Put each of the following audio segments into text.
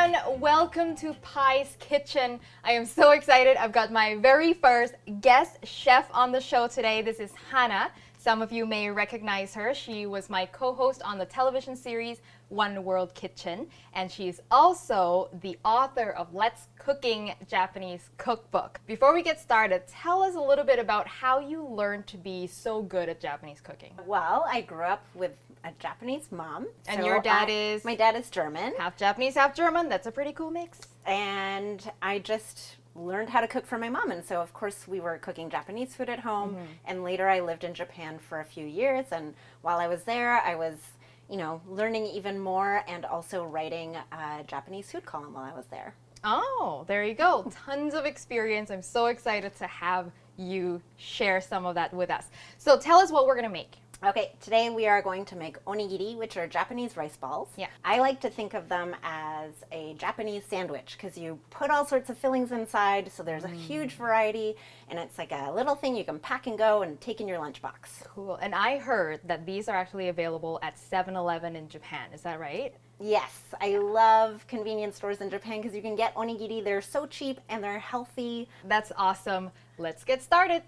everyone, welcome to Pai's Kitchen. I am so excited. I've got my very first guest chef on the show today. This is Hana. Some of you may recognize her. She was my co-host on the television series One World Kitchen, and she's also the author of Let's Cooking Japanese Cookbook. Before we get started, tell us a little bit about how you learned to be so good at Japanese cooking. Well, I grew up with a Japanese mom. And your dad is? My dad is German. Half Japanese, half German. That's a pretty cool mix. And I just learned how to cook from my mom. And so, of course, we were cooking Japanese food at home. Mm-hmm. And later I lived in Japan for a few years. And while I was there, I was, learning even more and also writing a Japanese food column while I was there. Oh, there you go. Tons of experience. I'm so excited to have you share some of that with us. So tell us what we're going to make. Okay, today we are going to make onigiri, which are Japanese rice balls. Yeah. I like to think of them as a Japanese sandwich because you put all sorts of fillings inside, so there's a huge variety, and it's like a little thing you can pack and go and take in your lunchbox. Cool. And I heard that these are actually available at 7-Eleven in Japan. Is that right? Yes, I love convenience stores in Japan because you can get onigiri. They're so cheap and they're healthy. That's awesome. Let's get started.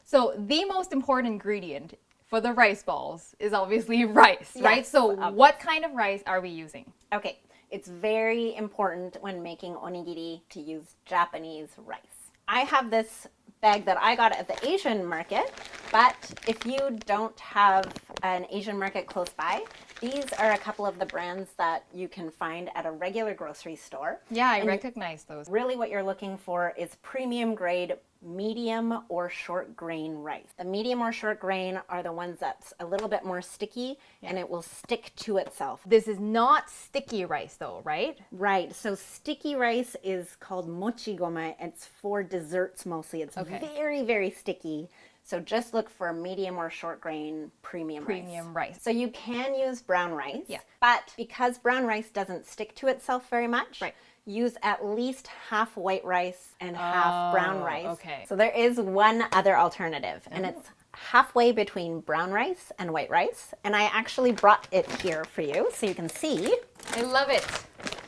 So the most important ingredient for the rice balls is obviously rice, yes, right? So what kind of rice are we using? Okay, it's very important when making onigiri to use Japanese rice. I have this bag that I got at the Asian market, but if you don't have an Asian market close by, these are a couple of the brands that you can find at a regular grocery store. Yeah, I recognize those. Really what you're looking for is premium grade medium or short grain rice. The medium or short grain are the ones that's a little bit more sticky and it will stick to itself. This is not sticky rice though, right? Right. So sticky rice is called mochigome. It's for desserts mostly. It's very, very sticky. So just look for medium or short grain premium rice. So you can use brown rice, but because brown rice doesn't stick to itself very much, use at least half white rice and half brown rice. Okay. So there is one other alternative, and it's halfway between brown rice and white rice. And I actually brought it here for you so you can see. I love it.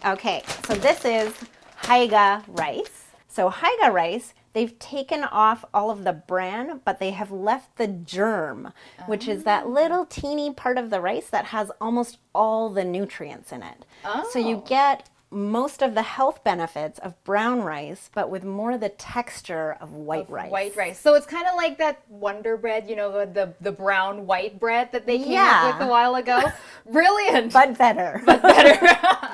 Okay, so this is Haiga rice. So Haiga rice, they've taken off all of the bran, but they have left the germ, which is that little teeny part of the rice that has almost all the nutrients in it. So you get most of the health benefits of brown rice, but with more of the texture of white rice. So it's kind of like that Wonder Bread, the brown white bread that they came up with a while ago. Brilliant. But better.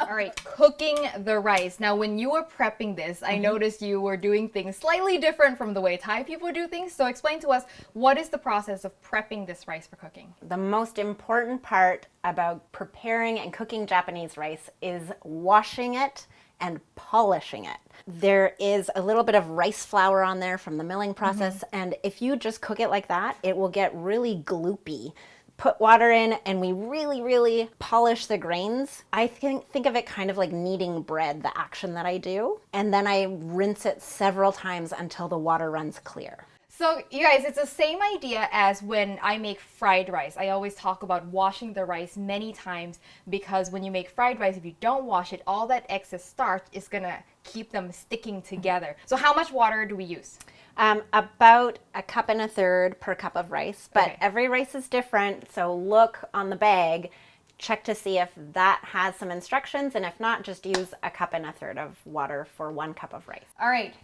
All right, cooking the rice. Now, when you were prepping this, I noticed you were doing things slightly different from the way Thai people do things. So explain to us, what is the process of prepping this rice for cooking? The most important part about preparing and cooking Japanese rice is washing it and polishing it. There is a little bit of rice flour on there from the milling process, and if you just cook it like that, it will get really gloopy. Put water in and we really, really polish the grains. I think of it kind of like kneading bread, the action that I do, and then I rinse it several times until the water runs clear. So you guys, it's the same idea as when I make fried rice. I always talk about washing the rice many times because when you make fried rice, if you don't wash it, all that excess starch is gonna keep them sticking together. So how much water do we use? About 1.5 cups per cup of rice, but every rice is different. So look on the bag, check to see if that has some instructions, and if not, just use 1.5 cups of water for 1 cup of rice. All right,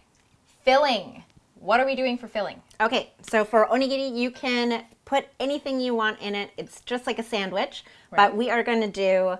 filling. What are we doing for filling? Okay, so for onigiri, you can put anything you want in it. It's just like a sandwich, but we are going to do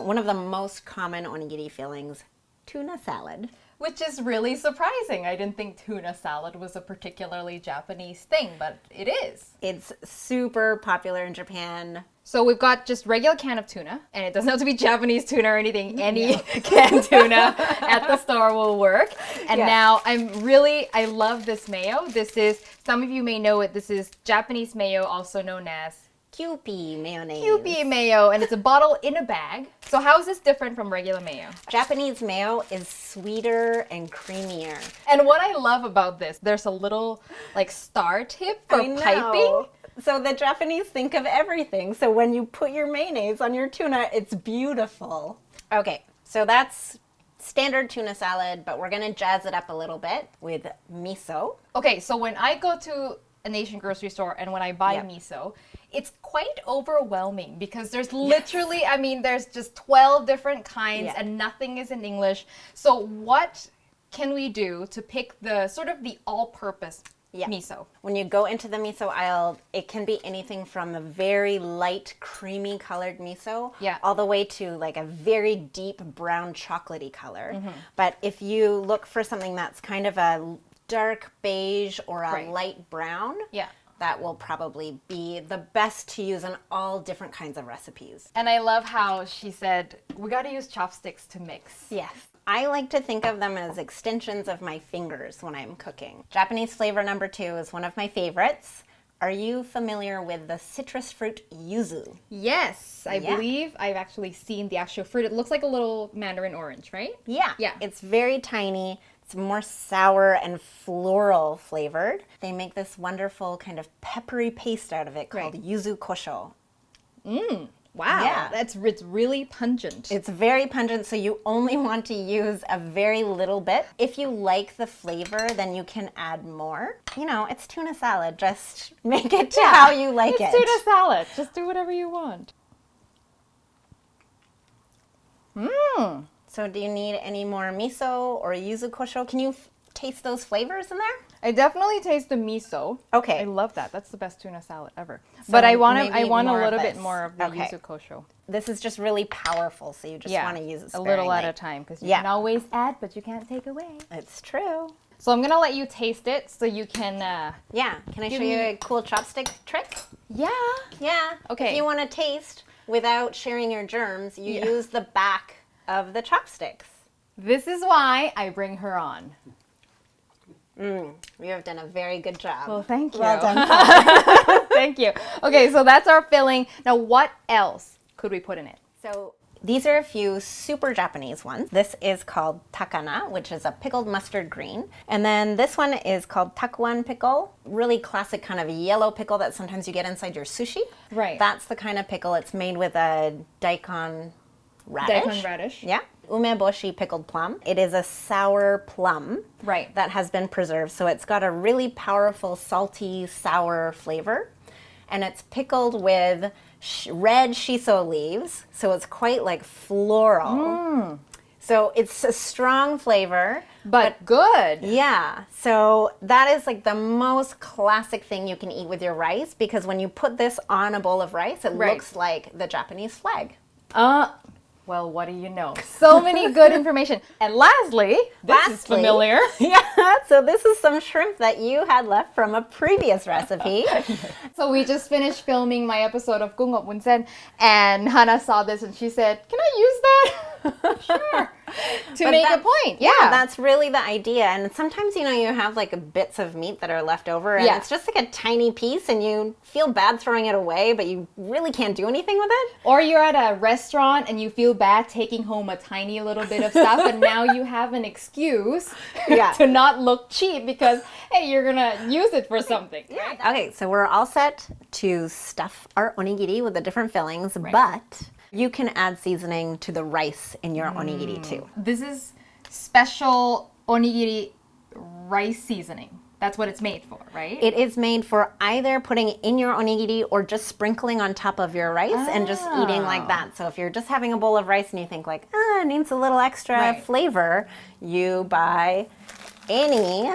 one of the most common onigiri fillings, tuna salad. Which is really surprising. I didn't think tuna salad was a particularly Japanese thing, but it is. It's super popular in Japan. So we've got just regular can of tuna, and it doesn't have to be Japanese tuna or anything. Any canned tuna at the store will work. And now I love this mayo. This is, some of you may know it, this is Japanese mayo, also known as Kewpie mayonnaise. Kewpie mayo, and it's a bottle in a bag. So how is this different from regular mayo? Japanese mayo is sweeter and creamier. And what I love about this, there's a little like star tip for piping. So the Japanese think of everything. So when you put your mayonnaise on your tuna, it's beautiful. Okay, so that's standard tuna salad, but we're gonna jazz it up a little bit with miso. Okay, so when I go to an Asian grocery store and when I buy miso, it's quite overwhelming because there's literally, I mean, there's just 12 different kinds and nothing is in English. So what can we do to pick the sort of the all-purpose miso? When you go into the miso aisle, it can be anything from a very light, creamy colored miso all the way to like a very deep brown chocolatey color. But if you look for something that's kind of a dark beige or a light brown, that will probably be the best to use in all different kinds of recipes. And I love how she said, we got to use chopsticks to mix. Yes. I like to think of them as extensions of my fingers when I'm cooking. Japanese flavor number 2 is one of my favorites. Are you familiar with the citrus fruit yuzu? Yes, I believe I've actually seen the actual fruit. It looks like a little mandarin orange, right? Yeah. It's very tiny. It's more sour and floral flavored. They make this wonderful kind of peppery paste out of it called yuzu kosho. Wow, Yeah. it's really pungent. It's very pungent, so you only want to use a very little bit. If you like the flavor, then you can add more. You know, it's tuna salad. Just make it to how you like it. It's tuna salad. Just do whatever you want. So do you need any more miso or yuzu kosho? Can you taste those flavors in there? I definitely taste the miso. Okay. I love that. That's the best tuna salad ever. So but I want maybe a more of little bit this. more of the Okay. yuzu kosho. This is just really powerful, so you just want to use it a little at sparingly. a time because you can always add, but you can't take away. It's true. So I'm gonna let you taste it so you can. Yeah. Can I show you a cool chopstick trick? Yeah. Yeah. Okay. If you want to taste without sharing your germs, you use the back of the chopsticks. This is why I bring her on. You have done a very good job. Well, thank you. Well done. Thank you. Okay, so that's our filling. Now, what else could we put in it? So these are a few super Japanese ones. This is called takana, which is a pickled mustard green. And then this one is called takuan pickle, really classic kind of yellow pickle that sometimes you get inside your sushi. Right. That's the kind of pickle. It's made with a daikon radish. Daikon radish. Yeah. Umeboshi pickled plum. It is a sour plum that has been preserved. So it's got a really powerful, salty, sour flavor. And it's pickled with red shiso leaves. So it's quite like floral. So it's a strong flavor. But good. Yeah. So that is like the most classic thing you can eat with your rice, because when you put this on a bowl of rice, it looks like the Japanese flag. Well, what do you know? So many good information. And lastly, this is familiar. Yeah, so this is some shrimp that you had left from a previous recipe. So we just finished filming my episode of Kungop Bunsen, and Hana saw this and she said, "Can I use that?" Sure. To make a point. Yeah, that's really the idea. And sometimes, you know, you have like bits of meat that are left over and it's just like a tiny piece and you feel bad throwing it away, but you really can't do anything with it. Or you're at a restaurant and you feel bad taking home a tiny little bit of stuff, and now you have an excuse to not look cheap because, hey, you're going to use it for something. Right? Okay, so we're all set to stuff our onigiri with the different fillings, but you can add seasoning to the rice in your onigiri too. This is special onigiri rice seasoning. That's what it's made for, right? It is made for either putting it in your onigiri or just sprinkling on top of your rice and just eating like that. So if you're just having a bowl of rice and you think like, it needs a little extra flavor, you buy any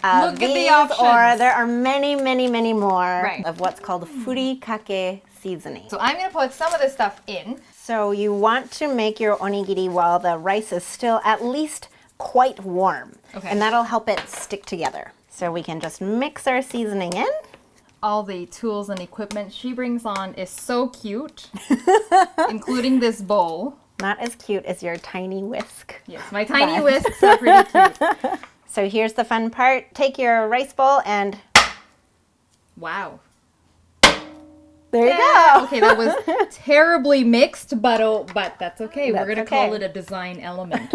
Look these, at the options. or there are many, many, many more of what's called furikake seasoning. So I'm going to put some of this stuff in. So you want to make your onigiri while the rice is still at least quite warm. Okay. And that'll help it stick together. So we can just mix our seasoning in. All the tools and equipment she brings on is so cute, including this bowl. Not as cute as your tiny whisk. Yes, my tiny whisks are pretty cute. So here's the fun part. Take your rice bowl and... Wow. There you go. Okay, that was terribly mixed, but that's okay. We're going to okay. call it a design element.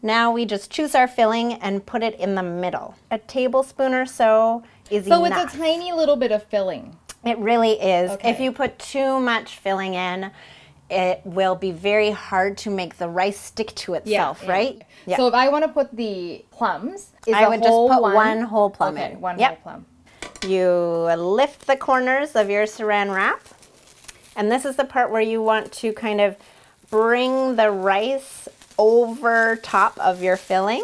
Now we just choose our filling and put it in the middle. A tablespoon or so is enough. So it's a tiny little bit of filling. It really is. Okay. If you put too much filling in, it will be very hard to make the rice stick to itself, right? Yeah. So if I want to put the plums, I would just put one whole plum in. One whole plum. You lift the corners of your saran wrap, and this is the part where you want to kind of bring the rice over top of your filling.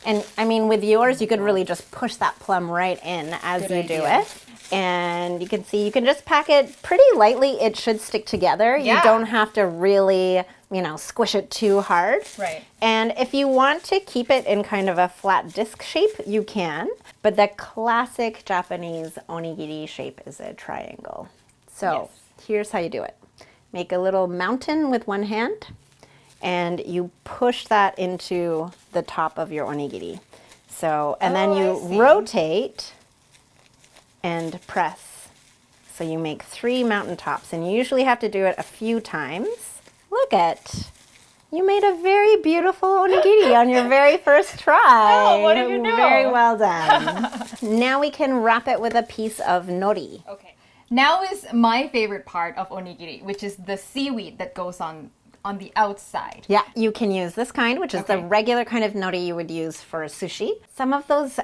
And I mean, with yours, you could really just push that plum right in as you do it. And you can see, you can just pack it pretty lightly. It should stick together. Yeah. You don't have to really, squish it too hard. Right. And if you want to keep it in kind of a flat disc shape, you can. But the classic Japanese onigiri shape is a triangle. So here's how you do it. Make a little mountain with one hand, and you push that into the top of your onigiri. So, and then you rotate and press. So you make 3 mountaintops, and you usually have to do it a few times. Look at, you made a very beautiful onigiri on your very first try. Oh, what did you know? Very well done. Now we can wrap it with a piece of nori. Okay. Now is my favorite part of onigiri, which is the seaweed that goes on the outside. Yeah, you can use this kind, which is the regular kind of nori you would use for sushi. Some of those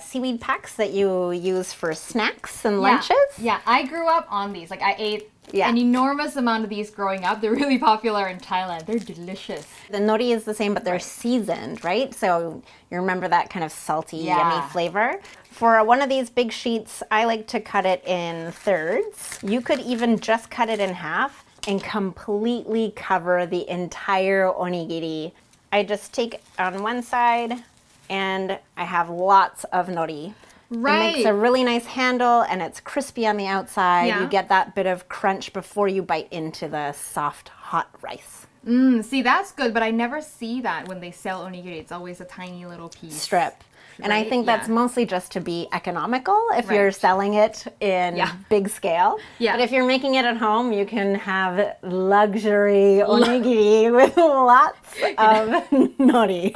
seaweed packs that you use for snacks and lunches. Yeah, I grew up on these. Like I ate an enormous amount of these growing up. They're really popular in Thailand. They're delicious. The nori is the same, but they're seasoned, right? So you remember that kind of salty, yummy flavor. For one of these big sheets, I like to cut it in thirds. You could even just cut it in half and completely cover the entire onigiri. I just take on one side, and I have lots of nori. Right. It makes a really nice handle, and it's crispy on the outside. You get that bit of crunch before you bite into the soft, hot rice. See, that's good, but I never see that when they sell onigiri. It's always a tiny little piece. Strip. And I think that's mostly just to be economical if you're selling it in big scale. Yeah. But if you're making it at home, you can have luxury onigiri with lots of nori.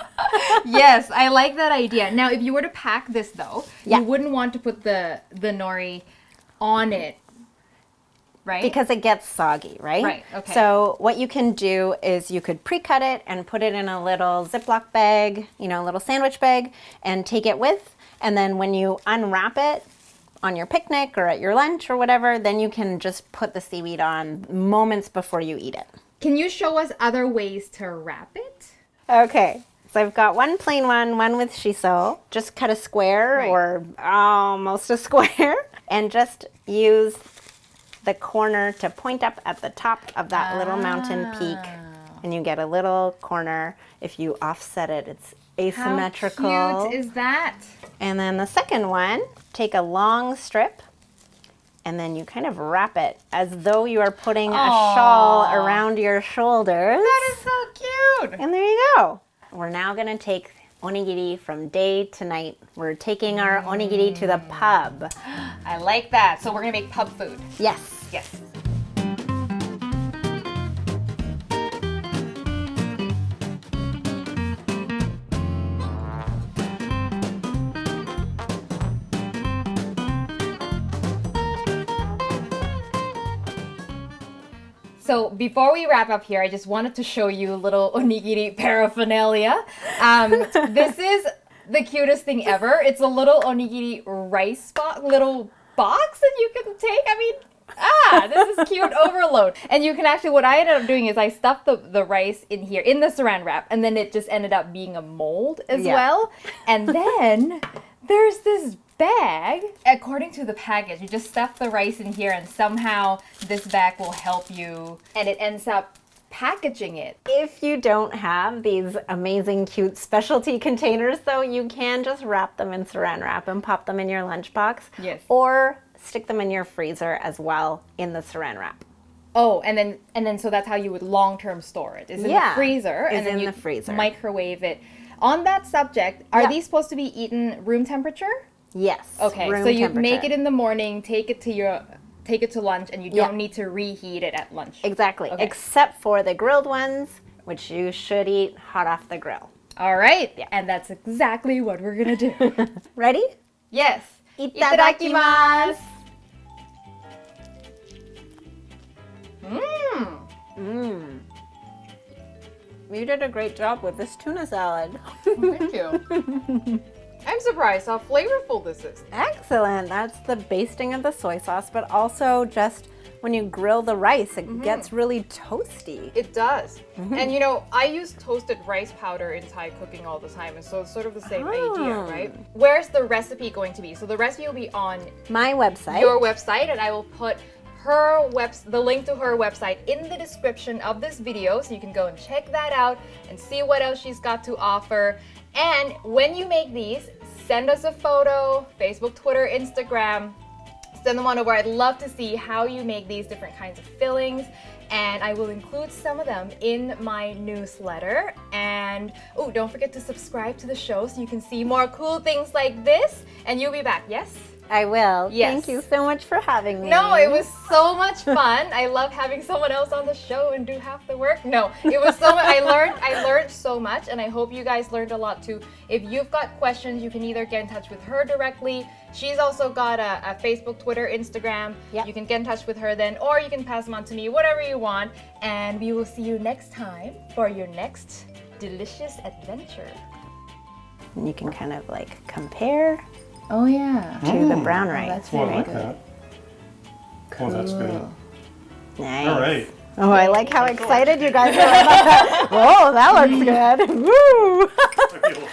Yes, I like that idea. Now, if you were to pack this, though, you wouldn't want to put the nori on it. Right? Because it gets soggy, right? Right, okay. So what you can do is you could pre-cut it and put it in a little Ziploc bag, a little sandwich bag, and take it with. And then when you unwrap it on your picnic or at your lunch or whatever, then you can just put the seaweed on moments before you eat it. Can you show us other ways to wrap it? Okay. So I've got one plain one with shiso. Just cut a square or almost a square, and just use the corner to point up at the top of that little mountain peak, and you get a little corner. If you offset it, it's asymmetrical. How cute is that? And then the second one, take a long strip, and then you kind of wrap it as though you are putting a shawl around your shoulders. That is so cute. And there you go. We're now going to take onigiri from day to night. We're taking our onigiri to the pub. I like that. So we're going to make pub food. Yes. Yes. So before we wrap up here, I just wanted to show you a little onigiri paraphernalia. This is the cutest thing ever. It's a little onigiri rice little box that you can take. I mean, this is cute overload. And you can actually, what I ended up doing is I stuffed the rice in here, in the saran wrap, and then it just ended up being a mold as well. And then there's this bag. According to the package, you just stuff the rice in here and somehow this bag will help you, and it ends up packaging it. If you don't have these amazing cute specialty containers though, you can just wrap them in saran wrap and pop them in your lunchbox. Yes. Or stick them in your freezer as well in the saran wrap. Oh, and then so that's how you would long-term store it. Is in the freezer, and then you microwave it. On that subject, are these supposed to be eaten room temperature? Yes. Okay, so you make it in the morning, take it to lunch, and you don't need to reheat it at lunch. Exactly. Okay. Except for the grilled ones, which you should eat hot off the grill. All right. Yeah. And that's exactly what we're going to do. Ready? Yes. Itadakimasu. You did a great job with this tuna salad. Thank you. I'm surprised how flavorful this is. Excellent. That's the basting of the soy sauce, but also just when you grill the rice, it gets really toasty. It does. And you know, I use toasted rice powder in Thai cooking all the time, and so it's sort of the same idea, right? Where's the recipe going to be? So the recipe will be on My website. your website, and I will put the link to her website in the description of this video, so you can go and check that out and see what else she's got to offer. And when you make these, send us a photo, Facebook, Twitter, Instagram, send them on over. I'd love to see how you make these different kinds of fillings, and I will include some of them in my newsletter. And oh, don't forget to subscribe to the show so you can see more cool things like this. And you'll be back, yes? I will. Yes. Thank you so much for having me. No, it was so much fun. I love having someone else on the show and do half the work. No, it was so much. I learned so much, and I hope you guys learned a lot too. If you've got questions, you can either get in touch with her directly. She's also got a Facebook, Twitter, Instagram. Yep. You can get in touch with her then, or you can pass them on to me, whatever you want. And we will see you next time for your next delicious adventure. And you can kind of like compare Oh yeah. to the brown rice. that's Oh, I very like good. that. Oh, that's good. Nice. All right. Oh, I like how excited you guys are about that. Oh, that looks good. Woo! I feel